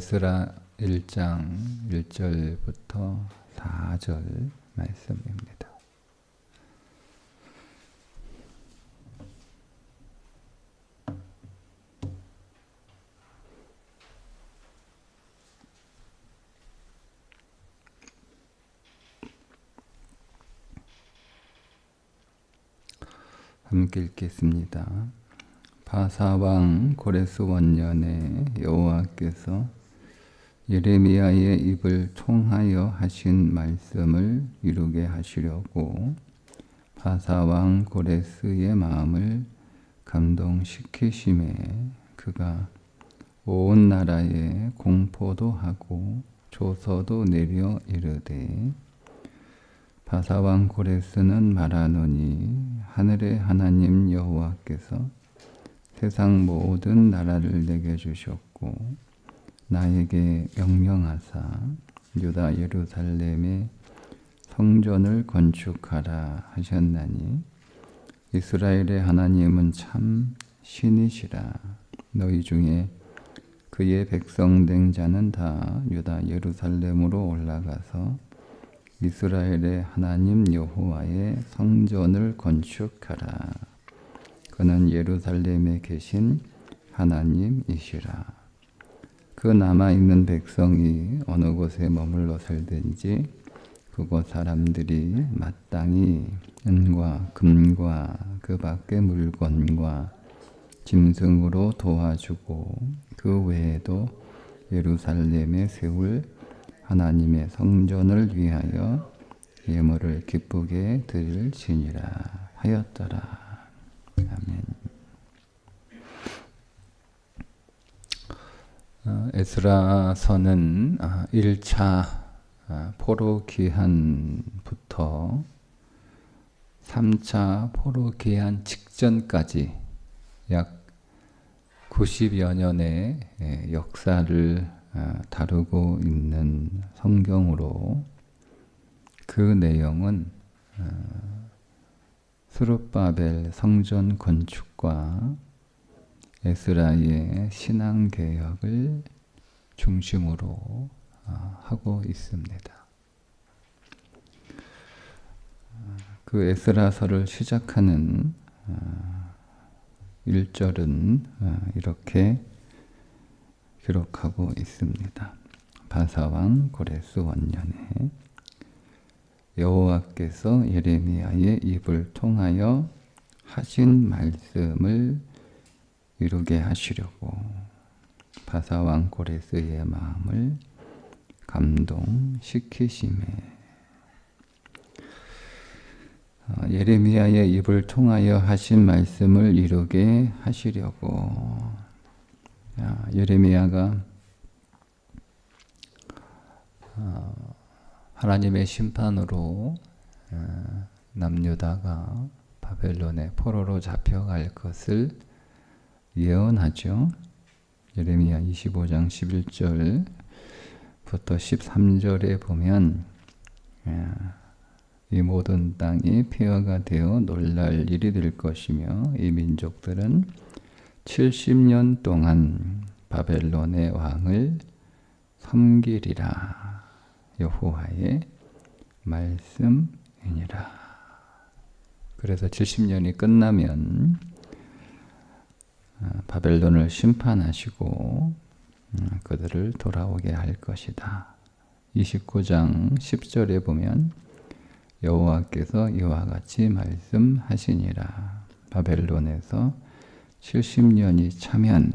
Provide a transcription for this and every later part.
에스라 1장 1절부터 4절 말씀입니다. 함께 읽겠습니다. 바사왕 고레스 원년에 여호와께서 예레미야의 입을 통하여 하신 말씀을 이루게 하시려고 바사왕 고레스의 마음을 감동시키심에 그가 온 나라에 공포도 하고 조서도 내려 이르되 바사왕 고레스는 말하노니 하늘의 하나님 여호와께서 세상 모든 나라를 내게 주셨고 나에게 명령하사 유다 예루살렘의 성전을 건축하라 하셨나니 이스라엘의 하나님은 참 신이시라. 너희 중에 그의 백성 된 자는 다 유다 예루살렘으로 올라가서 이스라엘의 하나님 여호와의 성전을 건축하라. 그는 예루살렘에 계신 하나님이시라. 그 남아있는 백성이 어느 곳에 머물러 살든지 그곳 사람들이 마땅히 은과 금과 그 밖의 물건과 짐승으로 도와주고 그 외에도 예루살렘에 세울 하나님의 성전을 위하여 예물을 기쁘게 드릴지니라 하였더라. 아멘. 에스라서는 1차 포로 기한부터 3차 포로 기한 직전까지 약 90여 년의 역사를 다루고 있는 성경으로 그 내용은 스룹바벨 성전 건축과 에스라의 신앙개혁을 중심으로 하고 있습니다. 그 에스라서를 시작하는 1절은 이렇게 기록하고 있습니다. 바사왕 고레스 원년에 여호와께서 예레미야의 입을 통하여 하신 말씀을 이루게 하시려고 바사왕 고레스의 마음을 감동시키심에 예레미야의 입을 통하여 하신 말씀을 이루게 하시려고 예레미야가 하나님의 심판으로 남유다가 바벨론의 포로로 잡혀갈 것을 예언하죠. 예레미야 25장 11절부터 13절에 보면 이 모든 땅이 폐허가 되어 놀랄 일이 될 것이며 이 민족들은 70년 동안 바벨론의 왕을 섬기리라. 여호와의 말씀이니라. 그래서 70년이 끝나면 바벨론을 심판하시고 그들을 돌아오게 할 것이다. 29장 10절에 보면 여호와께서 이와 같이 말씀하시니라. 바벨론에서 70년이 차면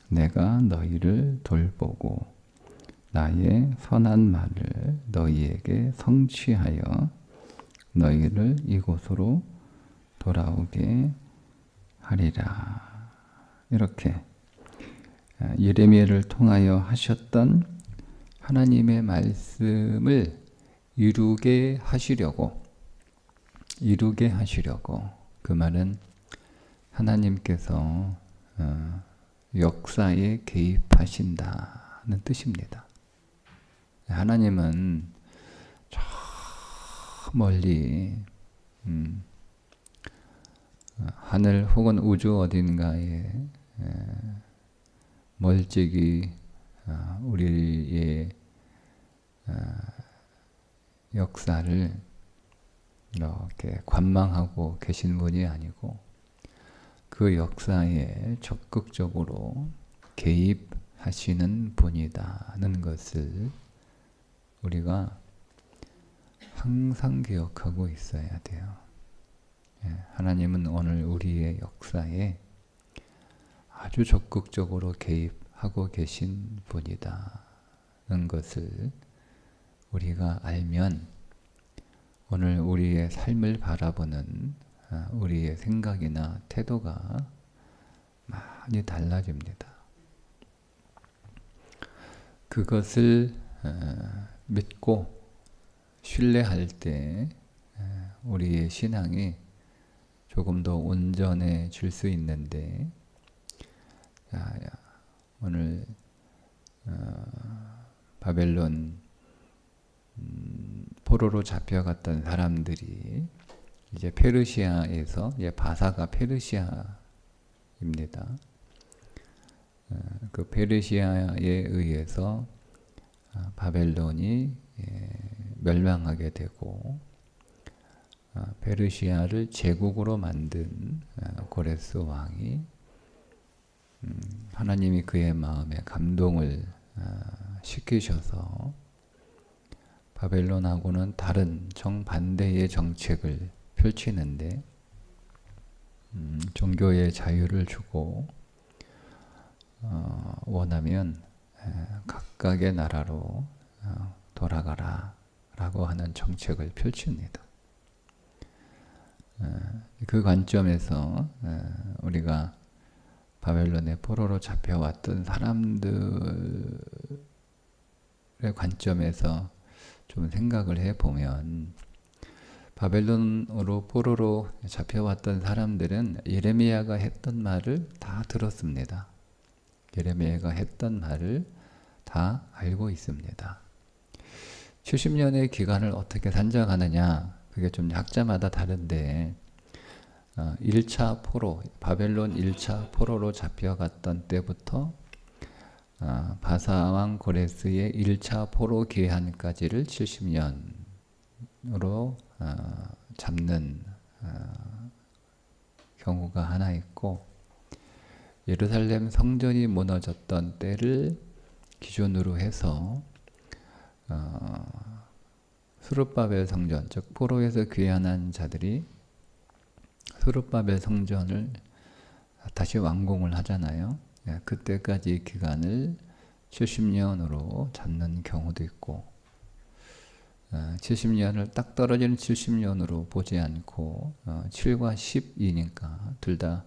내가 너희를 돌보고 나의 선한 말을 너희에게 성취하여 너희를 이곳으로 돌아오게 하리라. 이렇게 예레미야를 통하여 하셨던 하나님의 말씀을 이루게 하시려고 그 말은 하나님께서 역사에 개입하신다는 뜻입니다. 하나님은 저 멀리 하늘 혹은 우주 어딘가에 멀찍이 우리의 역사를 이렇게 관망하고 계신 분이 아니고 그 역사에 적극적으로 개입하시는 분이다는 것을 우리가 항상 기억하고 있어야 돼요. 하나님은 오늘 우리의 역사에 아주 적극적으로 개입하고 계신 분이다는 것을 우리가 알면 오늘 우리의 삶을 바라보는 우리의 생각이나 태도가 많이 달라집니다. 그것을 믿고 신뢰할 때 우리의 신앙이 조금 더 온전해질 수 있는데, 오늘 바벨론 포로로 잡혀갔던 사람들이 이제 페르시아에서, 바사가 페르시아입니다. 그 페르시아에 의해서 바벨론이 멸망하게 되고 페르시아를 제국으로 만든 고레스 왕이 하나님이 그의 마음에 감동을 시키셔서 바벨론하고는 다른 정반대의 정책을 펼치는데 종교의 자유를 주고 원하면 각각의 나라로 돌아가라 라고 하는 정책을 펼칩니다. 그 관점에서 우리가 바벨론의 포로로 잡혀왔던 사람들의 관점에서 좀 생각을 해보면 바벨론으로 포로로 잡혀왔던 사람들은 예레미야가 했던 말을 다 들었습니다. 예레미야가 했던 말을 다 알고 있습니다. 70년의 기간을 어떻게 산정하느냐, 그게 좀 학자마다 다른데 1차 포로, 바벨론 1차 포로로 잡혀갔던 때부터 바사왕 고레스의 1차 포로 기한까지를 70년으로 잡는 경우가 하나 있고, 예루살렘 성전이 무너졌던 때를 기준으로 해서 스룹바벨 성전, 즉 포로에서 귀환한 자들이 스룹바벨 성전을 다시 완공을 하잖아요. 그때까지 기간을 70년으로 잡는 경우도 있고, 70년을 딱 떨어지는 70년으로 보지 않고 7과 12니까 둘 다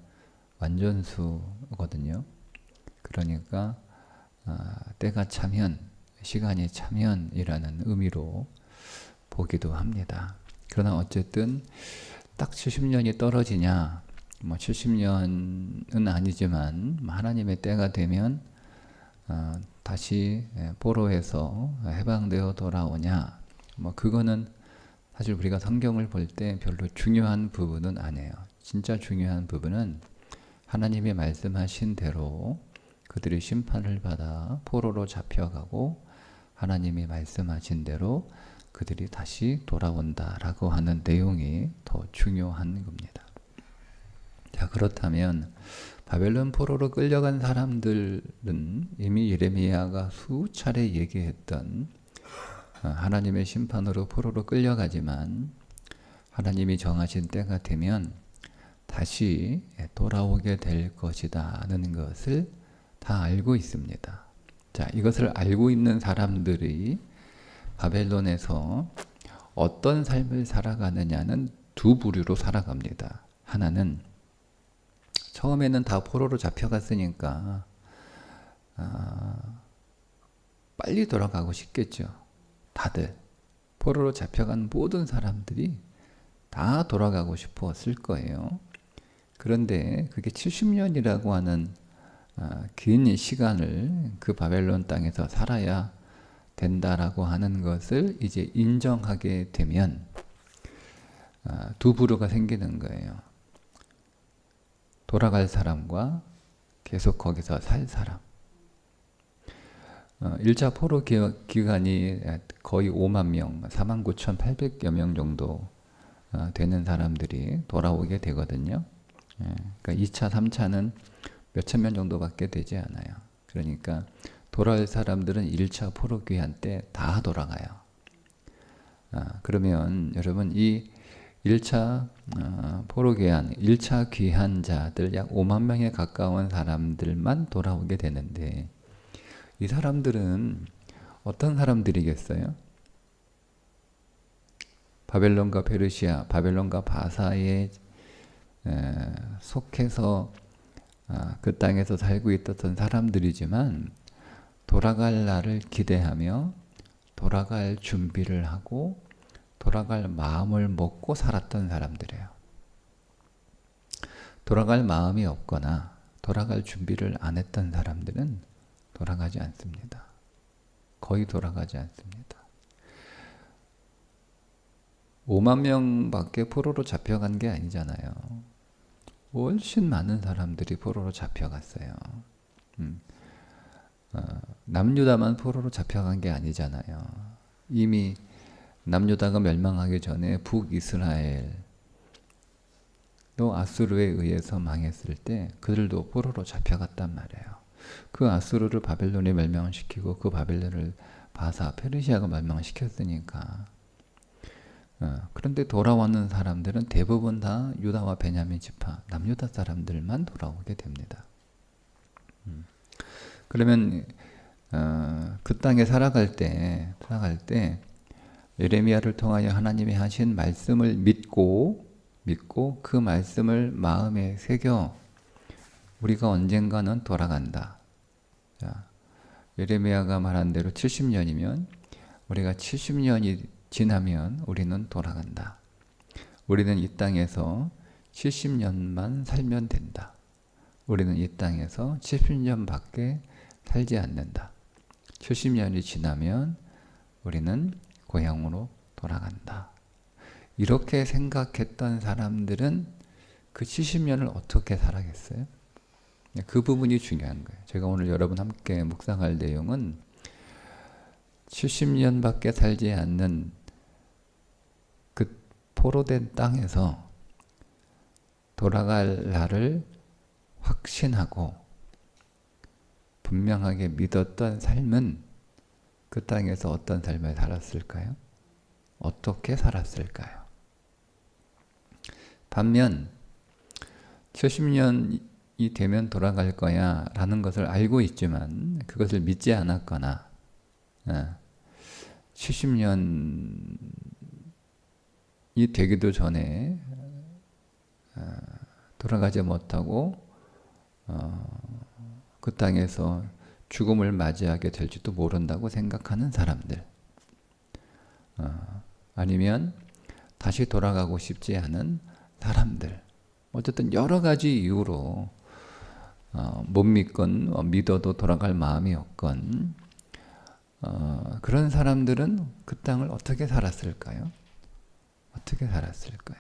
완전수거든요. 그러니까 때가 차면, 시간이 차면이라는 의미로 보기도 합니다. 그러나 어쨌든 딱 70년이 떨어지냐, 70년은 아니지만 하나님의 때가 되면 다시 포로에서 해방되어 돌아오냐, 그거는 사실 우리가 성경을 볼 때 별로 중요한 부분은 아니에요. 진짜 중요한 부분은 하나님이 말씀하신 대로 그들이 심판을 받아 포로로 잡혀가고 하나님이 말씀하신 대로 그들이 다시 돌아온다라고 하는 내용이 더 중요한 겁니다. 자, 그렇다면 바벨론 포로로 끌려간 사람들은 이미 예레미야가 수차례 얘기했던 하나님의 심판으로 포로로 끌려가지만 하나님이 정하신 때가 되면 다시 돌아오게 될 것이다는 것을 다 알고 있습니다. 자, 이것을 알고 있는 사람들이 바벨론에서 어떤 삶을 살아가느냐는 두 부류로 살아갑니다. 하나는 처음에는 다 포로로 잡혀갔으니까 빨리 돌아가고 싶겠죠. 다들 포로로 잡혀간 모든 사람들이 다 돌아가고 싶었을 거예요. 그런데 그게 70년이라고 하는 긴 시간을 그 바벨론 땅에서 살아야 된다라고 하는 것을 이제 인정하게 되면 두 부류가 생기는 거예요. 돌아갈 사람과 계속 거기서 살 사람. 1차 포로 기간이 거의 5만 명, 49,800여 명 정도 되는 사람들이 돌아오게 되거든요. 그러니까 2차, 3차는 몇천 명 정도밖에 되지 않아요. 그러니까 돌아올 사람들은 1차 포로 귀환 때 다 돌아가요. 그러면 여러분 이 1차 포로 귀환, 1차 귀환자들 약 5만 명에 가까운 사람들만 돌아오게 되는데 이 사람들은 어떤 사람들이겠어요? 바벨론과 페르시아, 바벨론과 바사에 속해서 그 땅에서 살고 있었던 사람들이지만 돌아갈 날을 기대하며 돌아갈 준비를 하고 돌아갈 마음을 먹고 살았던 사람들이에요. 돌아갈 마음이 없거나 돌아갈 준비를 안 했던 사람들은 돌아가지 않습니다. 거의 돌아가지 않습니다. 5만 명밖에 포로로 잡혀간 게 아니잖아요. 훨씬 많은 사람들이 포로로 잡혀갔어요. 남유다만 포로로 잡혀간 게 아니잖아요. 이미 남유다가 멸망하기 전에 북이스라엘도 아수르에 의해서 망했을 때 그들도 포로로 잡혀갔단 말이에요. 그 아수르를 바벨론이 멸망시키고 그 바벨론을 바사, 페르시아가 멸망시켰으니까. 그런데 돌아오는 사람들은 대부분 다 유다와 베냐민 지파, 남유다 사람들만 돌아오게 됩니다. 그러면 그 땅에 살아갈 때 예레미야를 통하여 하나님이 하신 말씀을 믿고 그 말씀을 마음에 새겨 우리가 언젠가는 돌아간다. 자, 예레미야가 말한 대로 70년이면 우리가 70년이 지나면 우리는 돌아간다. 우리는 이 땅에서 70년만 살면 된다. 우리는 이 땅에서 70년밖에 살지 않는다. 70년이 지나면 우리는 고향으로 돌아간다. 이렇게 생각했던 사람들은 그 70년을 어떻게 살아겠어요? 그 부분이 중요한 거예요. 제가 오늘 여러분 함께 묵상할 내용은 70년밖에 살지 않는 그 포로된 땅에서 돌아갈 날을 확신하고 분명하게 믿었던 삶은 그 땅에서 어떤 삶을 살았을까요? 어떻게 살았을까요? 반면 70년이 되면 돌아갈 거야 라는 것을 알고 있지만 그것을 믿지 않았거나 70년이 되기도 전에 돌아가지 못하고 그 땅에서 죽음을 맞이하게 될지도 모른다고 생각하는 사람들, 아니면 다시 돌아가고 싶지 않은 사람들, 어쨌든 여러 가지 이유로 못 믿건 믿어도 돌아갈 마음이 없건 그런 사람들은 그 땅을 어떻게 살았을까요? 어떻게 살았을까요?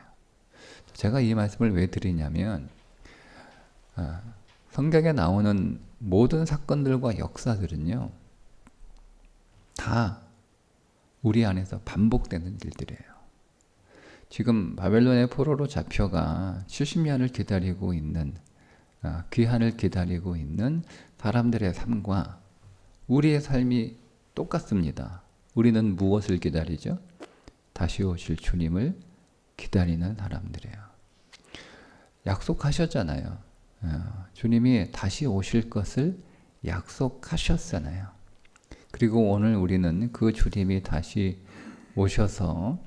제가 이 말씀을 왜 드리냐면 성경에 나오는 모든 사건들과 역사들은요 다 우리 안에서 반복되는 일들이에요. 지금 바벨론의 포로로 잡혀가 70년을 기다리고 있는 귀환을 기다리고 있는 사람들의 삶과 우리의 삶이 똑같습니다. 우리는 무엇을 기다리죠? 다시 오실 주님을 기다리는 사람들이에요. 약속하셨잖아요. 주님이 다시 오실 것을 약속하셨잖아요. 그리고 오늘 우리는 그 주님이 다시 오셔서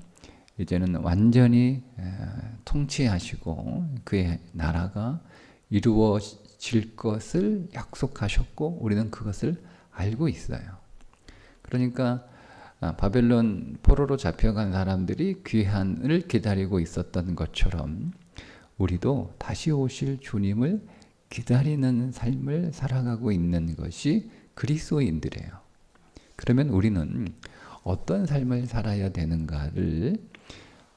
이제는 완전히 통치하시고 그의 나라가 이루어질 것을 약속하셨고 우리는 그것을 알고 있어요. 그러니까 바벨론 포로로 잡혀간 사람들이 귀환을 기다리고 있었던 것처럼 우리도 다시 오실 주님을 기다리는 삶을 살아가고 있는 것이 그리스도인들이에요. 그러면 우리는 어떤 삶을 살아야 되는가를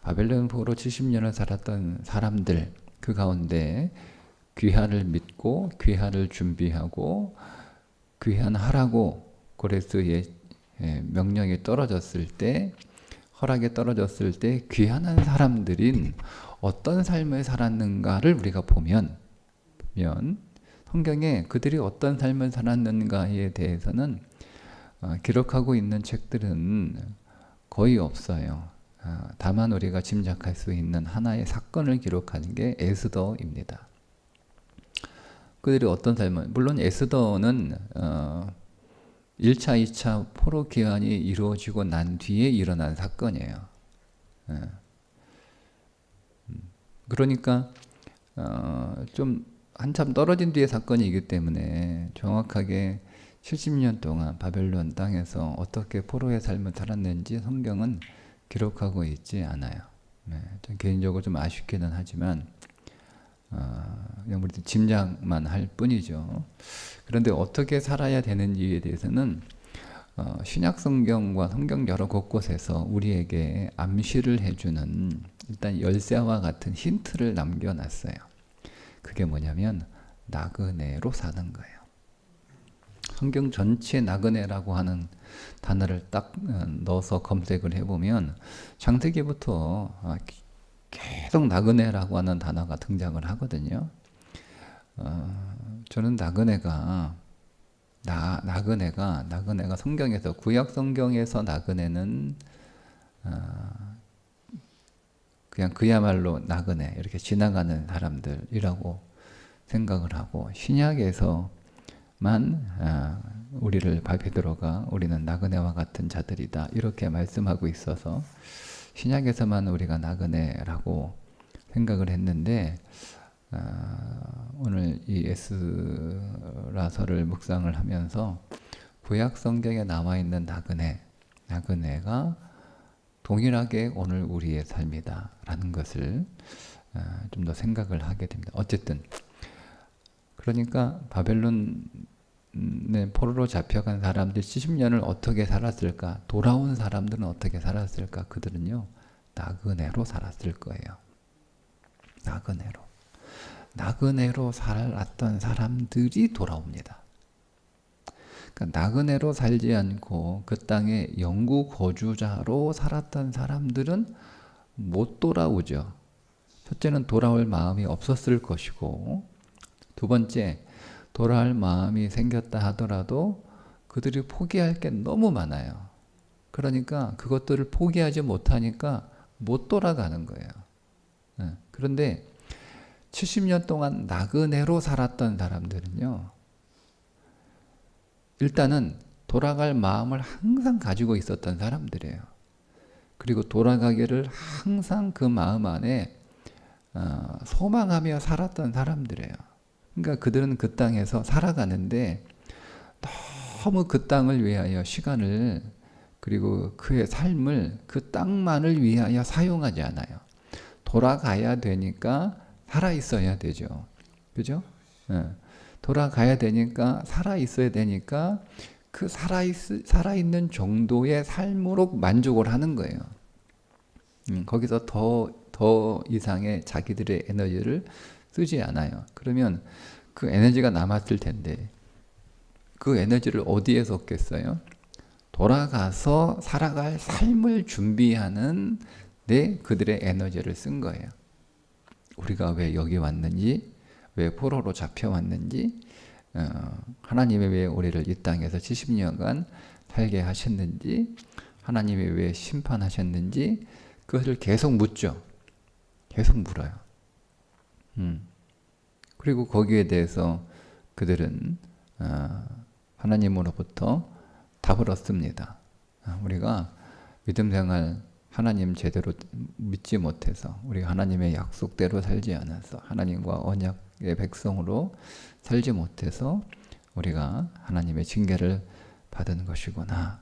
바벨론 포로 70년을 살았던 사람들 그 가운데 귀환을 믿고 귀환을 준비하고 귀환하라고 고레스의 명령이 떨어졌을 때, 허락이 떨어졌을 때 귀환한 사람들인 어떤 삶을 살았는가를 우리가 보면 성경에 그들이 어떤 삶을 살았는가에 대해서는 기록하고 있는 책들은 거의 없어요. 다만 우리가 짐작할 수 있는 하나의 사건을 기록하는 게 에스더입니다. 그들이 어떤 삶을, 물론 에스더는 1차, 2차 포로 기환이 이루어지고 난 뒤에 일어난 사건이에요. 그러니까 좀 한참 떨어진 뒤의 사건이기 때문에 정확하게 70년 동안 바벨론 땅에서 어떻게 포로의 삶을 살았는지 성경은 기록하고 있지 않아요. 좀 개인적으로 좀 아쉽기는 하지만 그냥 우리 짐작만 할 뿐이죠. 그런데 어떻게 살아야 되는지에 대해서는 신약 성경과 성경 여러 곳곳에서 우리에게 암시를 해주는 일단 열쇠와 같은 힌트를 남겨놨어요. 그게 뭐냐면 나그네로 사는 거예요. 성경 전체에 나그네라고 하는 단어를 딱 넣어서 검색을 해보면 창세기부터 계속 나그네라고 하는 단어가 등장을 하거든요. 저는 나그네가 성경에서, 구약 성경에서 나그네는 그냥 그야말로 나그네, 이렇게 지나가는 사람들이라고 생각을 하고, 신약에서만 우리를 베드로가 우리는 나그네와 같은 자들이다 이렇게 말씀하고 있어서 신약에서만 우리가 나그네라고 생각을 했는데, 오늘 이 에스라서를 묵상을 하면서 구약 성경에 나와 있는 나그네가 동일하게 오늘 우리의 삶이다라는 것을 좀 더 생각을 하게 됩니다. 어쨌든 그러니까 바벨론에 포로로 잡혀간 사람들 70년을 어떻게 살았을까? 돌아온 사람들은 어떻게 살았을까? 그들은요, 나그네로 살았을 거예요. 나그네로 살았던 사람들이 돌아옵니다. 그러니까 나그네로 살지 않고 그 땅에 영구 거주자로 살았던 사람들은 못 돌아오죠. 첫째는 돌아올 마음이 없었을 것이고, 두 번째, 돌아올 마음이 생겼다 하더라도 그들이 포기할 게 너무 많아요. 그러니까 그것들을 포기하지 못하니까 못 돌아가는 거예요. 그런데 70년 동안 나그네로 살았던 사람들은요, 일단은 돌아갈 마음을 항상 가지고 있었던 사람들이에요. 그리고 돌아가기를 항상 그 마음 안에 소망하며 살았던 사람들이에요. 그러니까 그들은 그 땅에서 살아가는데 너무 그 땅을 위하여 시간을, 그리고 그의 삶을 그 땅만을 위하여 사용하지 않아요. 돌아가야 되니까 살아 있어야 되죠. 그죠? 돌아가야 되니까 살아 있어야 되니까 그 살아있는 정도의 삶으로 만족을 하는 거예요. 거기서 더 이상의 자기들의 에너지를 쓰지 않아요. 그러면 그 에너지가 남았을 텐데 그 에너지를 어디에 쏟겠어요? 돌아가서 살아갈 삶을 준비하는 그들의 에너지를 쓴 거예요. 우리가 왜 여기 왔는지, 왜 포로로 잡혀왔는지, 하나님이 왜 우리를 이 땅에서 70년간 살게 하셨는지, 하나님이 왜 심판하셨는지 그것을 계속 묻죠. 계속 물어요. 그리고 거기에 대해서 그들은 하나님으로부터 답을 얻습니다. 우리가 믿음 생활 하나님 제대로 믿지 못해서, 우리가 하나님의 약속대로 살지 않아서, 하나님과 언약의 백성으로 살지 못해서 우리가 하나님의 징계를 받은 것이구나.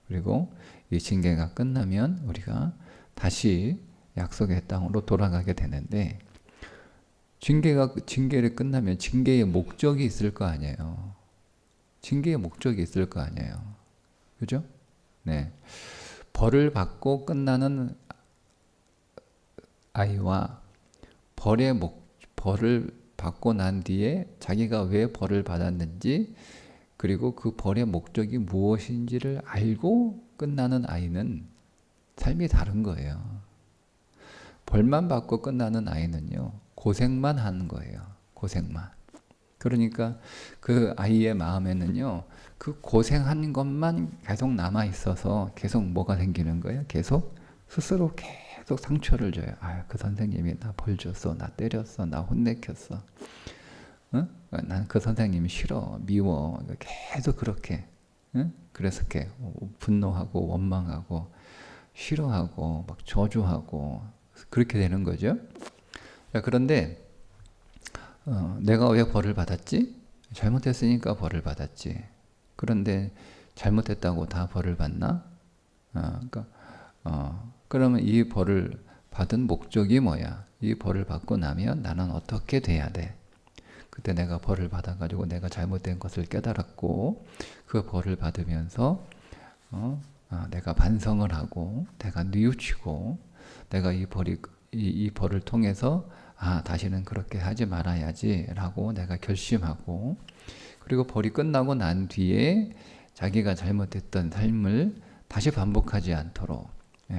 그리고 이 징계가 끝나면 우리가 다시 약속의 땅으로 돌아가게 되는데, 징계를 끝나면 징계의 목적이 있을 거 아니에요. 징계의 목적이 있을 거 아니에요. 그죠? 네. 벌을 받고 끝나는 아이와 벌을 받고 난 뒤에 자기가 왜 벌을 받았는지 그리고 그 벌의 목적이 무엇인지를 알고 끝나는 아이는 삶이 다른 거예요. 벌만 받고 끝나는 아이는요, 고생만 하는 거예요. 고생만. 그러니까 그 아이의 마음에는요, 그 고생한 것만 계속 남아 있어서 계속 뭐가 생기는 거예요? 계속 스스로 계속 상처를 줘요. 아, 그 선생님이 나 벌 줬어, 나 때렸어, 나 혼내켰어. 응? 난 그 선생님이 싫어, 미워. 계속 그렇게. 응? 그래서 이렇게 분노하고 원망하고 싫어하고 막 저주하고 그렇게 되는 거죠. 그런데 내가 왜 벌을 받았지? 잘못했으니까 벌을 받았지. 그런데 잘못했다고 다 벌을 받나? 그러니까 그러면 이 벌을 받은 목적이 뭐야? 이 벌을 받고 나면 나는 어떻게 돼야 돼? 그때 내가 벌을 받아가지고 내가 잘못된 것을 깨달았고 그 벌을 받으면서 내가 반성을 하고 내가 뉘우치고 내가 이 벌을 통해서 다시는 그렇게 하지 말아야지 라고 내가 결심하고 그리고 벌이 끝나고 난 뒤에 자기가 잘못했던 삶을 다시 반복하지 않도록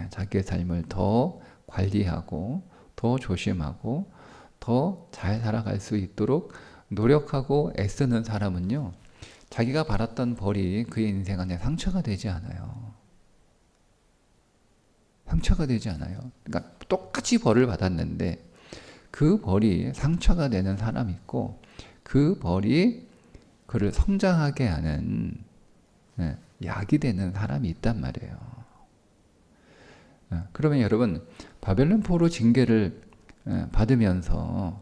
자기의 삶을 더 관리하고 더 조심하고 더 잘 살아갈 수 있도록 노력하고 애쓰는 사람은요, 자기가 받았던 벌이 그의 인생 안에 상처가 되지 않아요. 상처가 되지 않아요. 그러니까 똑같이 벌을 받았는데 그 벌이 상처가 되는 사람이 있고 그 벌이 그를 성장하게 하는 약이 되는 사람이 있단 말이에요. 그러면 여러분, 바벨론 포로 징계를 받으면서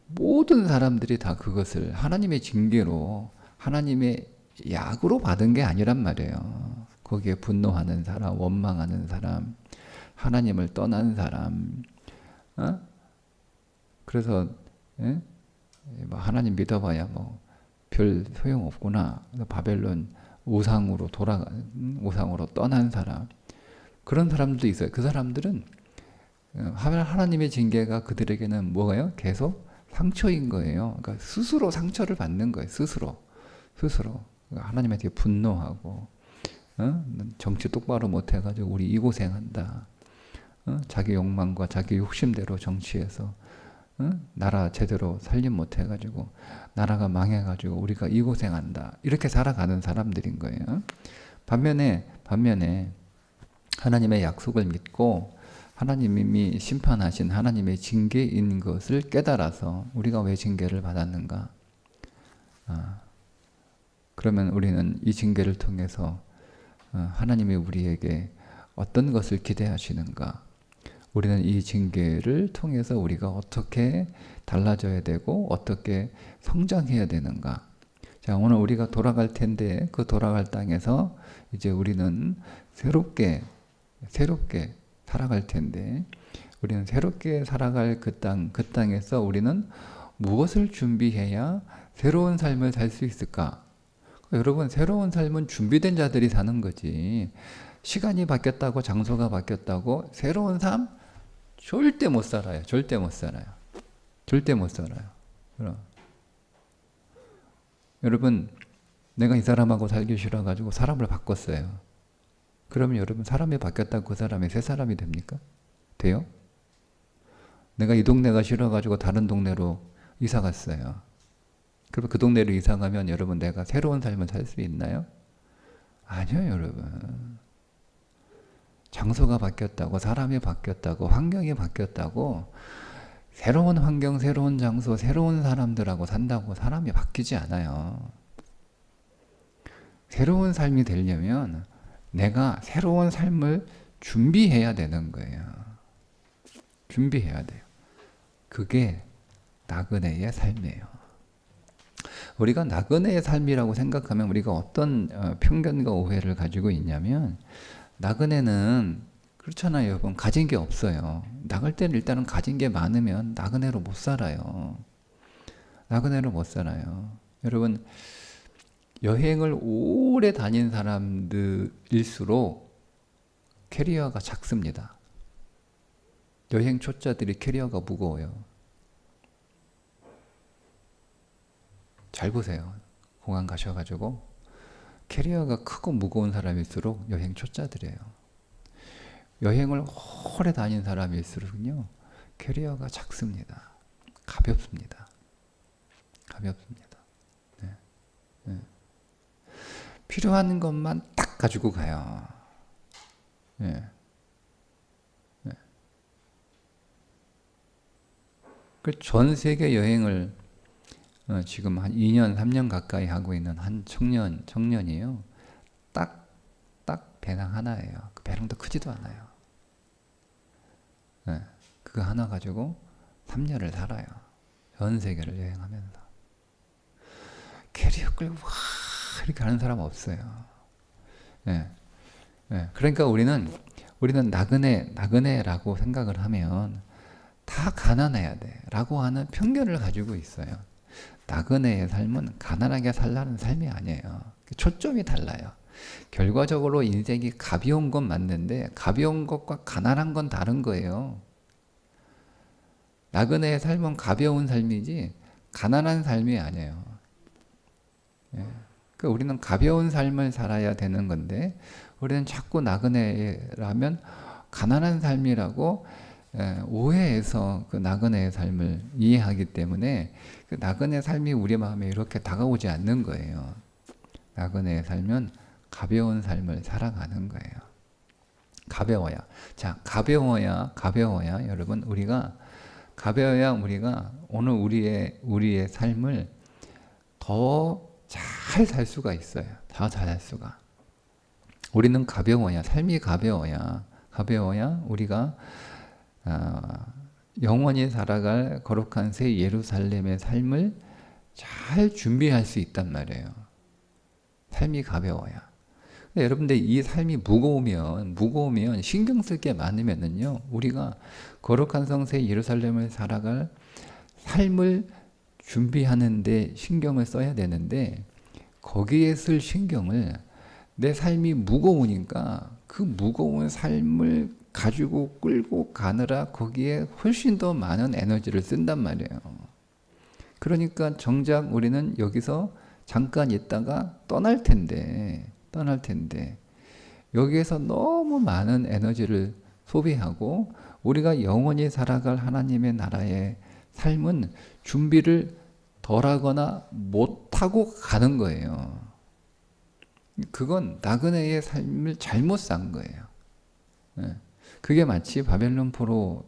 모든 사람들이 다 그것을 하나님의 징계로 하나님의 약으로 받은 게 아니란 말이에요. 거기에 분노하는 사람, 원망하는 사람, 하나님을 떠난 사람, 그래서 뭐 하나님 믿어봐야 뭐 별 소용 없구나. 바벨론 우상으로 우상으로 떠난 사람, 그런 사람들도 있어요. 그 사람들은 하나님의 징계가 그들에게는 뭐가요? 계속 상처인 거예요. 그러니까 스스로 상처를 받는 거예요. 스스로. 그러니까 하나님한테 분노하고, 정치 똑바로 못해가지고 우리 이 고생한다. 자기 욕망과 자기 욕심대로 정치해서 나라 제대로 살림 못해가지고 나라가 망해가지고 우리가 이 고생한다. 이렇게 살아가는 사람들인 거예요. 반면에 하나님의 약속을 믿고 하나님이 심판하신 하나님의 징계인 것을 깨달아서 우리가 왜 징계를 받았는가? 그러면 우리는 이 징계를 통해서 하나님이 우리에게 어떤 것을 기대하시는가? 우리는 이 징계를 통해서 우리가 어떻게 달라져야 되고 어떻게 성장해야 되는가? 자, 오늘 우리가 돌아갈 텐데 그 돌아갈 땅에서 이제 우리는 새롭게 살아갈 텐데 우리는 새롭게 살아갈 그 땅에서 우리는 무엇을 준비해야 새로운 삶을 살 수 있을까? 여러분, 새로운 삶은 준비된 자들이 사는 거지. 시간이 바뀌었다고 장소가 바뀌었다고 새로운 삶? 절대 못 살아요. 절대 못 살아요. 그럼. 여러분, 내가 이 사람하고 살기 싫어가지고 사람을 바꿨어요. 그러면 여러분, 사람이 바뀌었다고 그 사람이 새 사람이 됩니까? 돼요? 내가 이 동네가 싫어가지고 다른 동네로 이사 갔어요. 그럼 그 동네로 이사 가면 여러분, 내가 새로운 삶을 살 수 있나요? 아니요, 여러분. 장소가 바뀌었다고, 사람이 바뀌었다고, 환경이 바뀌었다고 새로운 환경, 새로운 장소, 새로운 사람들하고 산다고 사람이 바뀌지 않아요. 새로운 삶이 되려면 내가 새로운 삶을 준비해야 되는 거예요. 준비해야 돼요. 그게 나그네의 삶이에요. 우리가 나그네의 삶이라고 생각하면 우리가 어떤 편견과 오해를 가지고 있냐면, 나그네는 그렇잖아요, 여러분. 가진 게 없어요. 나갈 때는 일단은 가진 게 많으면 나그네로 못 살아요. 여러분, 여행을 오래 다닌 사람들일수록 캐리어가 작습니다. 여행 초짜들이 캐리어가 무거워요. 잘 보세요. 공항 가셔가지고 캐리어가 크고 무거운 사람일수록 여행 초짜들이에요. 여행을 오래 다닌 사람일수록요 캐리어가 작습니다. 가볍습니다. 가볍습니다. 네. 네. 필요한 것만 딱 가지고 가요. 네. 네. 전 세계 여행을 지금 한 2년, 3년 가까이 하고 있는 한 청년이에요. 딱 배낭 하나예요. 그 배낭도 크지도 않아요. 네. 그거 하나 가지고 3년을 살아요. 전 세계를 여행하면서. 캐리어 끌고 와 이렇게 하는 사람 없어요. 네. 네. 그러니까 우리는 나그네라고 생각을 하면 다 가난해야 돼 라고 하는 편견을 가지고 있어요. 나그네의 삶은 가난하게 살라는 삶이 아니에요. 초점이 달라요. 결과적으로 인생이 가벼운 건 맞는데 가벼운 것과 가난한 건 다른 거예요. 나그네의 삶은 가벼운 삶이지 가난한 삶이 아니에요. 예. 그러니까 우리는 가벼운 삶을 살아야 되는 건데 우리는 자꾸 나그네라면 가난한 삶이라고 오해해서 그 나그네의 삶을 이해하기 때문에 그 나그네 삶이 우리 마음에 이렇게 다가오지 않는 거예요. 나그네의 삶은 가벼운 삶을 살아가는 거예요. 가벼워야. 자, 가벼워야 여러분 우리가 오늘 우리의 삶을 더 잘 살 수가 있어요. 더 잘 살 수가. 우리는 삶이 가벼워야 우리가 영원히 살아갈 거룩한 새 예루살렘의 삶을 잘 준비할 수 있단 말이에요. 삶이 가벼워야. 여러분들 이 삶이 무거우면 신경 쓸 게 많으면은요 우리가 거룩한 성새 예루살렘을 살아갈 삶을 준비하는데 신경을 써야 되는데 거기에 쓸 신경을 내 삶이 무거우니까 그 무거운 삶을 가지고 끌고 가느라 거기에 훨씬 더 많은 에너지를 쓴단 말이에요. 그러니까 정작 우리는 여기서 잠깐 있다가 떠날 텐데 여기에서 너무 많은 에너지를 소비하고 우리가 영원히 살아갈 하나님의 나라의 삶은 준비를 덜하거나 못하고 가는 거예요. 그건 나그네의 삶을 잘못 산 거예요. 그게 마치 바벨론 포로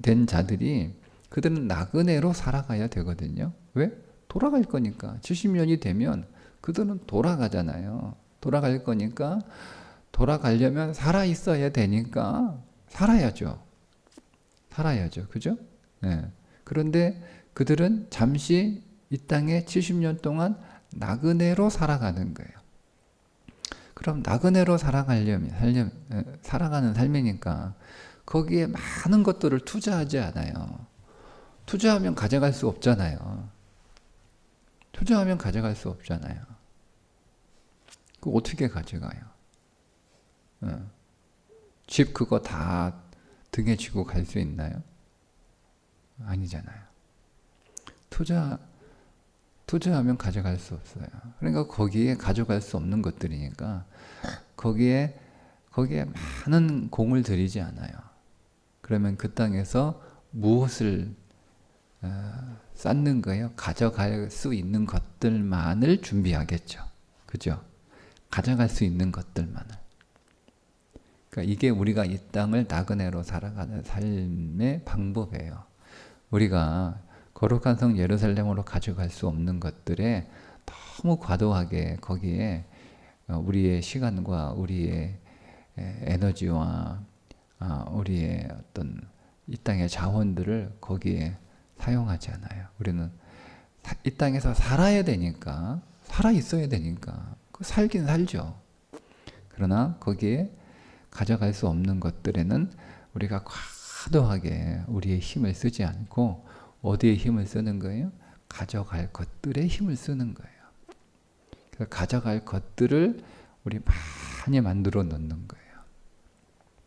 된 자들이 그들은 나그네로 살아가야 되거든요. 왜? 돌아갈 거니까. 70년이 되면 그들은 돌아가잖아요. 돌아갈 거니까 돌아가려면 살아 있어야 되니까 살아야죠. 그죠? 네. 그런데 그들은 잠시 이 땅에 70년 동안 나그네로 살아가는 거예요. 그럼 나그네로 살아가는 삶이니까 거기에 많은 것들을 투자하지 않아요. 투자하면 가져갈 수 없잖아요. 그 어떻게 가져가요? 집 그거 다 등에 지고 갈 수 있나요? 아니잖아요. 투자하면 가져갈 수 없어요. 그러니까 거기에 가져갈 수 없는 것들이니까 거기에 많은 공을 들이지 않아요. 그러면 그 땅에서 무엇을 쌓는 거예요? 가져갈 수 있는 것들만을 준비하겠죠. 그죠? 가져갈 수 있는 것들만을. 그러니까 이게 우리가 이 땅을 나그네로 살아가는 삶의 방법이에요. 우리가 거룩한 성 예루살렘으로 가져갈 수 없는 것들에 너무 과도하게 거기에 우리의 시간과 우리의 에너지와 우리의 어떤 이 땅의 자원들을 거기에 사용하지 않아요. 우리는 이 땅에서 살아야 되니까, 살아 있어야 되니까 살긴 살죠. 그러나 거기에 가져갈 수 없는 것들에는 우리가 과도하게 우리의 힘을 쓰지 않고 어디에 힘을 쓰는 거예요? 가져갈 것들에 힘을 쓰는 거예요. 그래서 가져갈 것들을 우리 많이 만들어 놓는 거예요.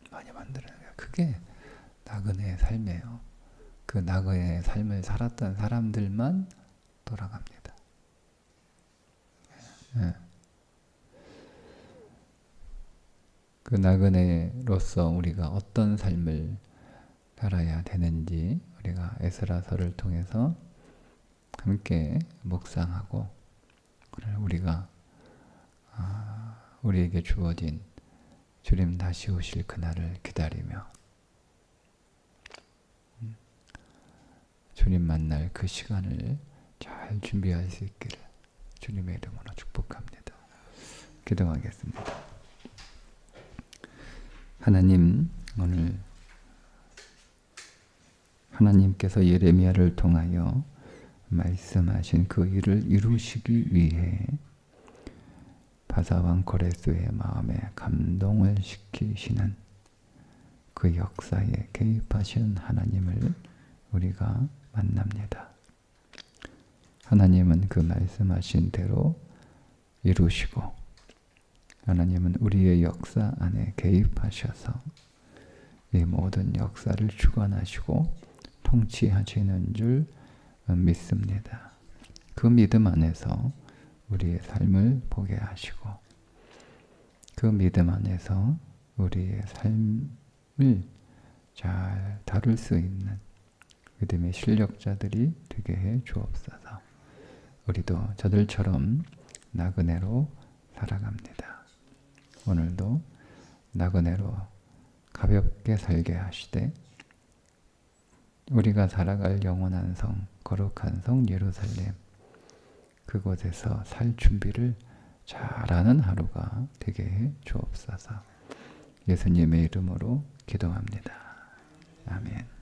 많이 만들어 놓는 거예요. 그게 나그네의 삶이에요. 그 나그네의 삶을 살았던 사람들만 돌아갑니다. 예. 그 나그네로서 우리가 어떤 삶을 살아야 되는지 우리가 에스라서를 통해서 함께 묵상하고 우리가 우리에게 주어진 주님 다시 오실 그날을 기다리며 주님 만날 그 시간을 잘 준비할 수 있기를 주님의 이름으로 축복합니다. 기도하겠습니다. 하나님, 오늘 하나님께서 예레미야를 통하여 말씀하신 그 일을 이루시기 위해 바사왕 고레스의 마음에 감동을 시키시는 그 역사에 개입하신 하나님을 우리가 만납니다. 하나님은 그 말씀하신 대로 이루시고 하나님은 우리의 역사 안에 개입하셔서 이 모든 역사를 주관하시고 통치하시는 줄 믿습니다. 그 믿음 안에서 우리의 삶을 보게 하시고 그 믿음 안에서 우리의 삶을 잘 다룰 수 있는 믿음의 실력자들이 되게 해 주옵소서. 우리도 저들처럼 나그네로 살아갑니다. 오늘도 나그네로 가볍게 살게 하시되 우리가 살아갈 영원한 성, 거룩한 성 예루살렘 그곳에서 살 준비를 잘하는 하루가 되게 해 주옵소서. 예수님의 이름으로 기도합니다. 아멘.